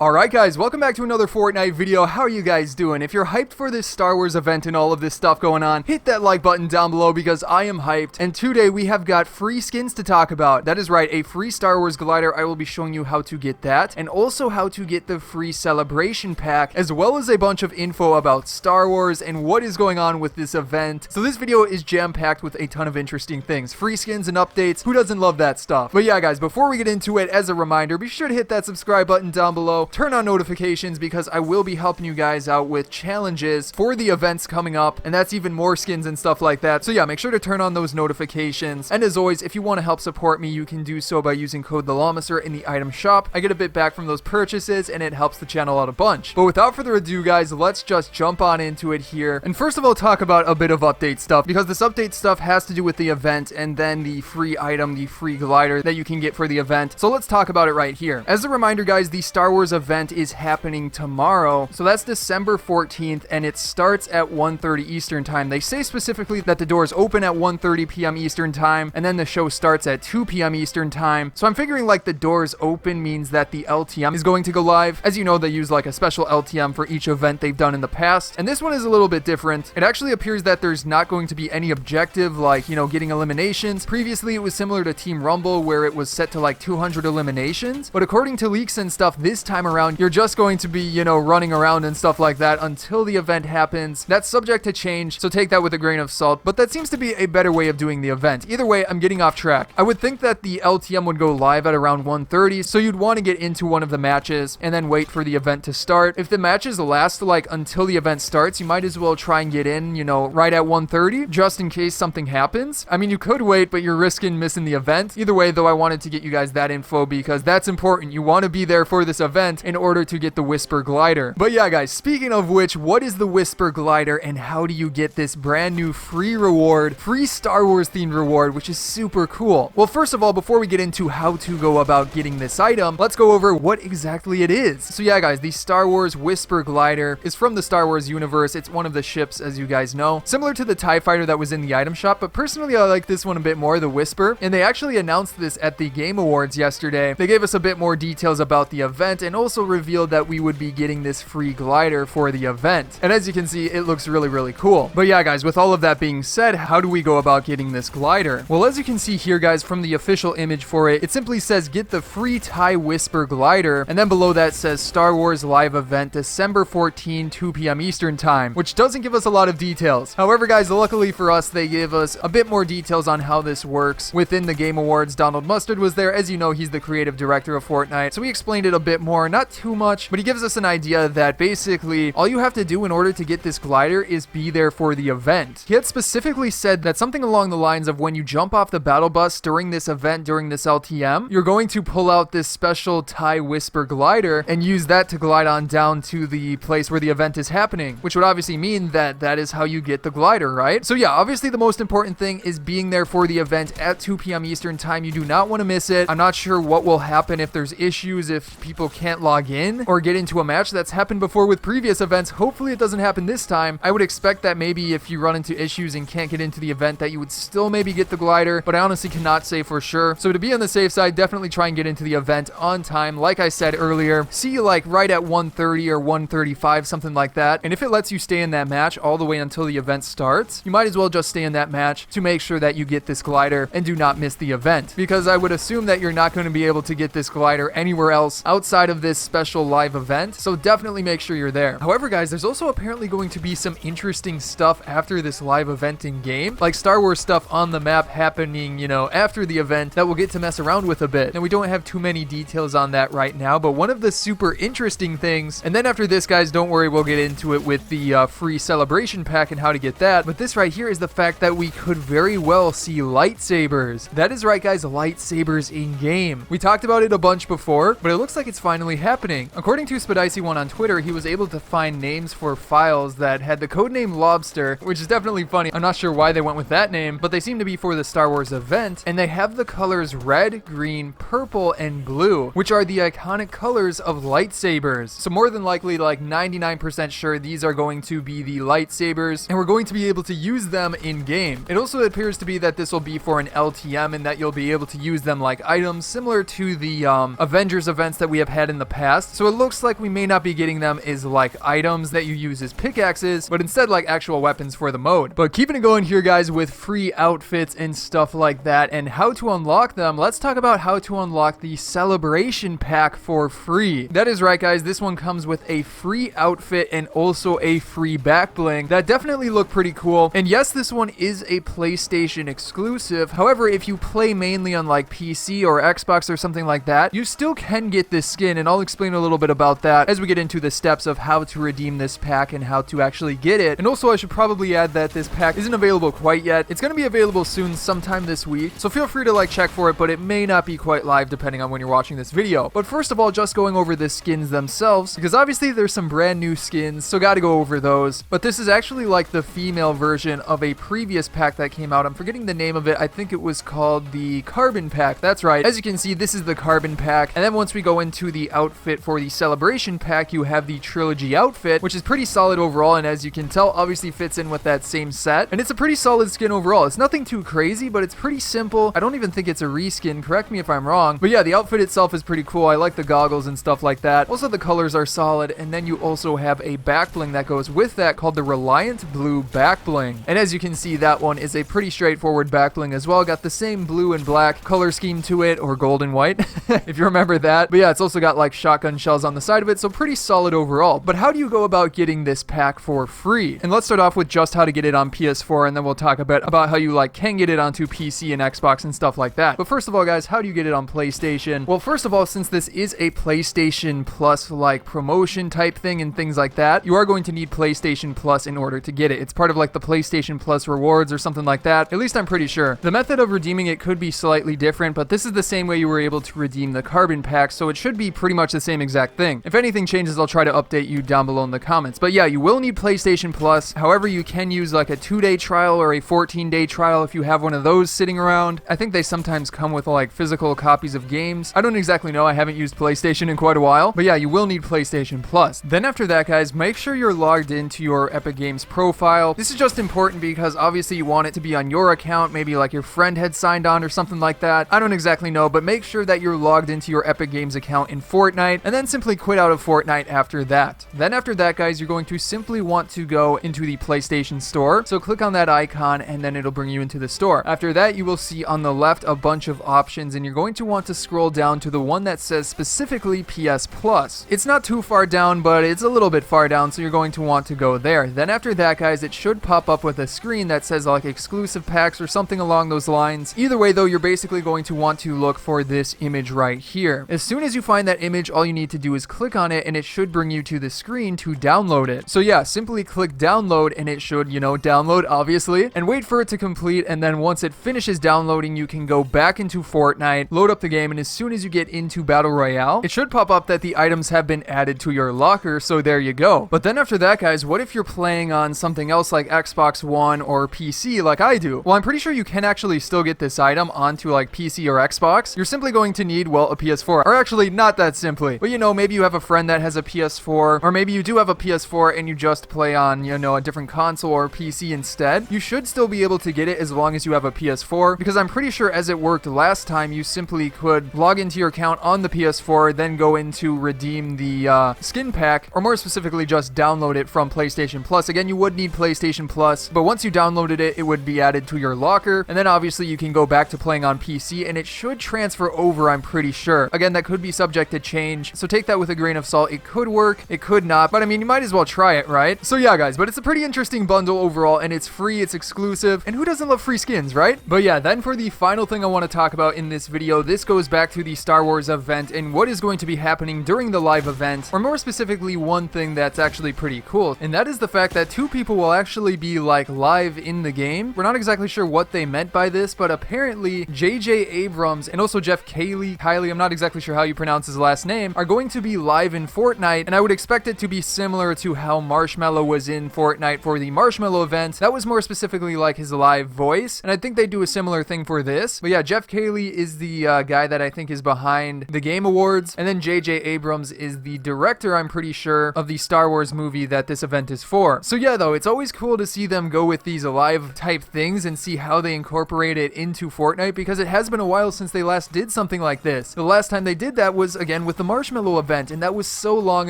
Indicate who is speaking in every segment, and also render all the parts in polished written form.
Speaker 1: Alright guys, welcome back to another Fortnite video. How are you guys doing? If you're hyped for this Star Wars event and all of this stuff going on, hit that like button down below because I am hyped. And today we have got free skins to talk about. That is right, a free Star Wars glider. I will be showing you how to get that and also how to get the free celebration pack, as well as a bunch of info about Star Wars and what is going on with this event. So this video is jam-packed with a ton of interesting things. Free skins and updates. Who doesn't love that stuff? But yeah guys, before we get into it, as a reminder, be sure to hit that subscribe button down below. Turn on notifications because I will be helping you guys out with challenges for the events coming up, and that's even more skins and stuff like that. So yeah, make sure to turn on those notifications. And as always, if you want to help support me, you can do so by using code TheLlamaSir in the item shop. I get a bit back from those purchases and it helps the channel out a bunch. But without further ado guys, let's just jump on into it here. And first of all, talk about a bit of update stuff, because this update stuff has to do with the event and then the free item, the free glider that you can get for the event. So let's talk about it right here. As a reminder guys, the Star Wars event is happening tomorrow. So that's December 14th and it starts at 1:30 Eastern time. They say specifically that the doors open at 1:30 p.m. Eastern time and then the show starts at 2 p.m. Eastern time. So I'm figuring like the doors open means that the LTM is going to go live. As you know, they use like a special LTM for each event they've done in the past. And this one is a little bit different. It actually appears that there's not going to be any objective like, you know, getting eliminations. Previously, it was similar to Team Rumble where it was set to like 200 eliminations. But according to leaks and stuff, this time around, you're just going to be, you know, running around and stuff like that until the event happens. That's subject to change, so take that with a grain of salt, but that seems to be a better way of doing the event. Either way, I'm getting off track. I would think that the LTM would go live at around 1:30, so you'd want to get into one of the matches and then wait for the event to start. If the matches last like until the event starts, you might as well try and get in, you know, right at 1:30, just in case something happens. I mean, you could wait, but you're risking missing the event. Either way, though, I wanted to get you guys that info because that's important. You want to be there for this event in order to get the Whisper glider. But yeah guys, speaking of which, what is the Whisper glider and how do you get this brand new free reward, free Star Wars themed reward, which is super cool? Well, first of all, before we get into how to go about getting this item, let's go over what exactly it is. So yeah guys, the Star Wars Whisper glider is from the Star Wars universe. It's one of the ships, as you guys know, similar to the TIE fighter that was in the item shop, but personally I like this one a bit more, the Whisper. And they actually announced this at the Game Awards yesterday. They gave us a bit more details about the event and also revealed that we would be getting this free glider for the event. And as you can see, it looks really cool. But yeah guys, with all of that being said, how do we go about getting this glider? Well, as you can see here guys, from the official image for it, it simply says get the free TIE Whisper glider, and then below that says Star Wars live event December 14, 2 p.m. Eastern time, which doesn't give us a lot of details. However guys, luckily for us, they give us a bit more details on how this works. Within the Game Awards, Donald Mustard was there. As you know, he's the creative director of Fortnite, so he explained it a bit more, not too much, but he gives us an idea that basically all you have to do in order to get this glider is be there for the event. He had specifically said that something along the lines of when you jump off the battle bus during this event, during this LTM, you're going to pull out this special TIE Whisper glider and use that to glide on down to the place where the event is happening, which would obviously mean that that is how you get the glider, right? So yeah, obviously the most important thing is being there for the event at 2 p.m. Eastern time. You do not want to miss it. I'm not sure what will happen if there's issues, if people can't log in or get into a match. That's happened before with previous events. Hopefully it doesn't happen this time. I would expect that maybe if you run into issues and can't get into the event that you would still maybe get the glider, but I honestly cannot say for sure. So to be on the safe side, definitely try and get into the event on time. Like I said earlier, see you like right at 1:30 or 1:35, something like that. And if it lets you stay in that match all the way until the event starts, you might as well just stay in that match to make sure that you get this glider and do not miss the event, because I would assume that you're not going to be able to get this glider anywhere else outside of this special live event. So definitely make sure you're there. However guys, there's also apparently going to be some interesting stuff after this live event in game, like Star Wars stuff on the map happening, you know, after the event that we'll get to mess around with a bit. Now we don't have too many details on that right now, but one of the super interesting things, and then after this guys, don't worry, we'll get into it with the free celebration pack and how to get that, but this right here is the fact that we could very well see lightsabers. That is right guys, lightsabers in game. We talked about it a bunch before, but it looks like it's finally happening. According to Spidicy1 on Twitter, he was able to find names for files that had the codename Lobster, which is definitely funny. I'm not sure why they went with that name, but they seem to be for the Star Wars event, and they have the colors red, green, purple, and blue, which are the iconic colors of lightsabers. So more than likely, like 99% sure, these are going to be the lightsabers, and we're going to be able to use them in game. It also appears to be that this will be for an LTM and that you'll be able to use them like items similar to the Avengers events that we have had in the the past. So it looks like we may not be getting them as like items that you use as pickaxes, but instead like actual weapons for the mode. But keeping it going here, guys, with free outfits and stuff like that and how to unlock them, let's talk about how to unlock the celebration pack for free. That is right, guys. This one comes with a free outfit and also a free back bling that definitely look pretty cool. And yes, this one is a PlayStation exclusive. However, if you play mainly on like PC or Xbox or something like that, you still can get this skin, and I'll explain a little bit about that as we get into the steps of how to redeem this pack and how to actually get it. And also, I should probably add that this pack isn't available quite yet. It's going to be available soon, sometime this week, so feel free to like check for it, but it may not be quite live depending on when you're watching this video. But first of all, just going over the skins themselves, because obviously there's some brand new skins, so gotta go over those. But this is actually like the female version of a previous pack that came out. I'm forgetting the name of it. I think it was called the Carbon Pack. That's right. As you can see, this is the Carbon Pack. And then once we go into the outfit for the Celebration Pack, you have the Trilogy outfit, which is pretty solid overall, and as you can tell, obviously fits in with that same set. And it's a pretty solid skin overall. It's nothing too crazy, but it's pretty simple. I don't even think it's a reskin. Correct me if I'm wrong. But yeah, the outfit itself is pretty cool. I like the goggles and stuff like that. Also, the colors are solid. And then you also have a back bling that goes with that called the Reliant Blue back bling. And as you can see, that one is a pretty straightforward back bling as well. Got the same blue and black color scheme to it, or gold and white, if you remember that. But yeah, it's also got like shotgun shells on the side of it, so pretty solid overall. But how do you go about getting this pack for free? And let's start off with just how to get it on PS4, and then we'll talk a bit about how you like can get it onto PC and Xbox and stuff like that. But first of all, guys, how do you get it on PlayStation? Well, first of all, since this is a PlayStation Plus like promotion type thing and things like that, you are going to need PlayStation Plus in order to get it. It's part of like the PlayStation Plus rewards or something like that. At least I'm pretty sure. The method of redeeming it could be slightly different, but this is the same way you were able to redeem the Carbon Pack, so it should be pretty much the same exact thing. If anything changes, I'll try to update you down below in the comments. But yeah, you will need PlayStation Plus. However, you can use like a 2-day trial or a 14-day trial if you have one of those sitting around. I think they sometimes come with like physical copies of games. I don't exactly know. I haven't used PlayStation in quite a while. But yeah, you will need PlayStation Plus. Then after that, guys, make sure you're logged into your Epic Games profile. This is just important because obviously you want it to be on your account. Maybe like your friend had signed on or something like that. I don't exactly know, but make sure that you're logged into your Epic Games account in Fortnite, and then simply quit out of Fortnite after that. Then after that, guys, you're going to simply want to go into the PlayStation Store. So click on that icon and then it'll bring you into the store. After that, you will see on the left a bunch of options, and you're going to want to scroll down to the one that says specifically PS Plus. It's not too far down, but it's a little bit far down, so you're going to want to go there. Then after that, guys, it should pop up with a screen that says like exclusive packs or something along those lines. Either way though, you're basically going to want to look for this image right here. As soon as you find that image, all you need to do is click on it and it should bring you to the screen to download it. So yeah, simply click download and it should, download obviously, and wait for it to complete, and then once it finishes downloading, you can go back into Fortnite, load up the game, and as soon as you get into Battle Royale, it should pop up that the items have been added to your locker, so there you go. But then after that, guys, what if you're playing on something else like Xbox One or PC like I do? Well, I'm pretty sure you can actually still get this item onto like PC or Xbox. You're simply going to need, well, a PS4. Or actually, not that simply. But maybe you have a friend that has a PS4, or maybe you do have a PS4 and you just play on, a different console or PC instead. You should still be able to get it as long as you have a PS4, because I'm pretty sure as it worked last time, you simply could log into your account on the PS4, then go into redeem the skin pack, or more specifically just download it from PlayStation Plus. Again, you would need PlayStation Plus, but once you downloaded it, it would be added to your locker, and then obviously you can go back to playing on PC, and it should transfer over, I'm pretty sure. Again, that could be subject to change, so take that with a grain of salt. It could work, it could not, but I mean, you might as well try it, right? So yeah, guys, but it's a pretty interesting bundle overall, and it's free, it's exclusive, and who doesn't love free skins, right? But yeah, then for the final thing I want to talk about in this video, this goes back to the Star Wars event and what is going to be happening during the live event, or more specifically, one thing that's actually pretty cool, and that is the fact that 2 people will actually be like live in the game. We're not exactly sure what they meant by this, but apparently J.J. Abrams and also Jeff Kylie, I'm not exactly sure how you pronounce his last name, are going to be live in Fortnite, and I would expect it to be similar to how Marshmello was in Fortnite for the Marshmello event. That was more specifically like his live voice, and I think they do a similar thing for this. But yeah, Jeff Kylie is the guy that I think is behind the Game Awards, and then J.J. Abrams is the director, I'm pretty sure, of the Star Wars movie that this event is for. So yeah, though, it's always cool to see them go with these live type things and see how they incorporate it into Fortnite, because it has been a while since they last did something like this. The last time they did that was, again, with with the Marshmallow event, and that was so long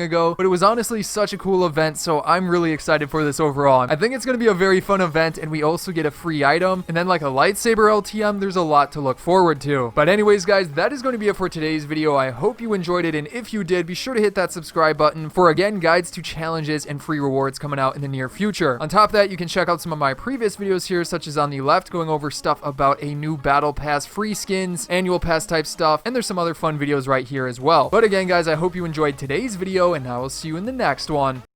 Speaker 1: ago, but it was honestly such a cool event, so I'm really excited for this overall. I think it's going to be a very fun event, and we also get a free item, and then like a lightsaber LTM. There's a lot to look forward to. But anyways, guys, that is going to be it for today's video. I hope you enjoyed it, and if you did, be sure to hit that subscribe button for, again, guides to challenges and free rewards coming out in the near future. On top of that, you can check out some of my previous videos here, such as on the left, going over stuff about a new battle pass, free skins, annual pass type stuff, and there's some other fun videos right here as well. But again, guys, I hope you enjoyed today's video, and I will see you in the next one.